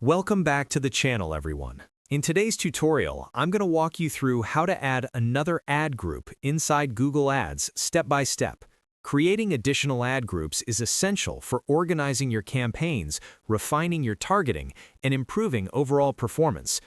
Welcome back to the channel, everyone. In today's tutorial, I'm going to walk you through how to add another ad group inside Google Ads step by step. Creating additional ad groups is essential for organizing your campaigns, refining your targeting, and improving overall performance.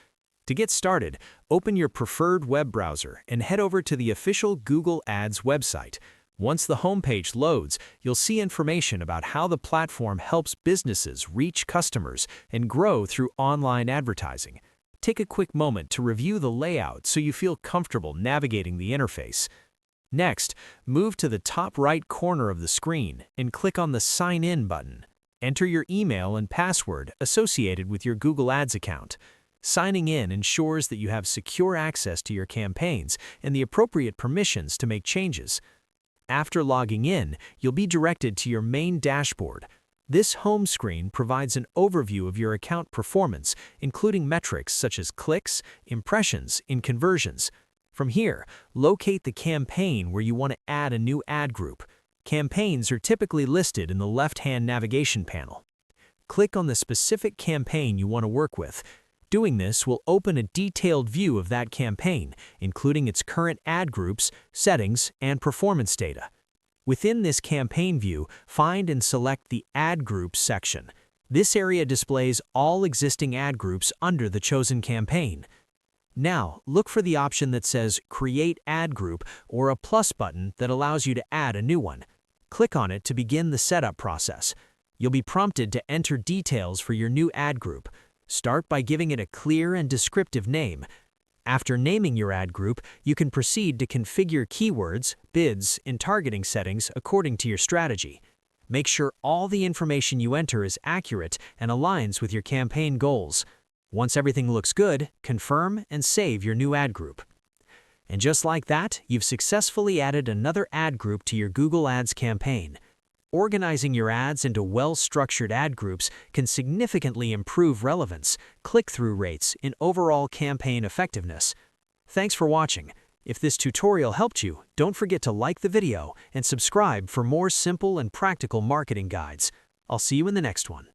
To get started, open your preferred web browser and head over to the official Google Ads website. Once the homepage loads, you'll see information about how the platform helps businesses reach customers and grow through online advertising. Take a quick moment to review the layout so you feel comfortable navigating the interface. Next, move to the top right corner of the screen and click on the Sign In button. Enter your email and password associated with your Google Ads account. Signing in ensures that you have secure access to your campaigns and the appropriate permissions to make changes. After logging in, you'll be directed to your main dashboard. This home screen provides an overview of your account performance, including metrics such as clicks, impressions, and conversions. From here, locate the campaign where you want to add a new ad group. Campaigns are typically listed in the left-hand navigation panel. Click on the specific campaign you want to work with. Doing this will open a detailed view of that campaign, including its current ad groups, settings, and performance data. Within this campaign view, find and select the Ad Groups section. This area displays all existing ad groups under the chosen campaign. Now, look for the option that says Create Ad Group or a plus button that allows you to add a new one. Click on it to begin the setup process. You'll be prompted to enter details for your new ad group. Start by giving it a clear and descriptive name. After naming your ad group, you can proceed to configure keywords, bids, and targeting settings according to your strategy. Make sure all the information you enter is accurate and aligns with your campaign goals. Once everything looks good, confirm and save your new ad group. And just like that, you've successfully added another ad group to your Google Ads campaign. Organizing your ads into well-structured ad groups can significantly improve relevance, click-through rates, and overall campaign effectiveness. Thanks for watching. If this tutorial helped you, don't forget to like the video and subscribe for more simple and practical marketing guides. I'll see you in the next one.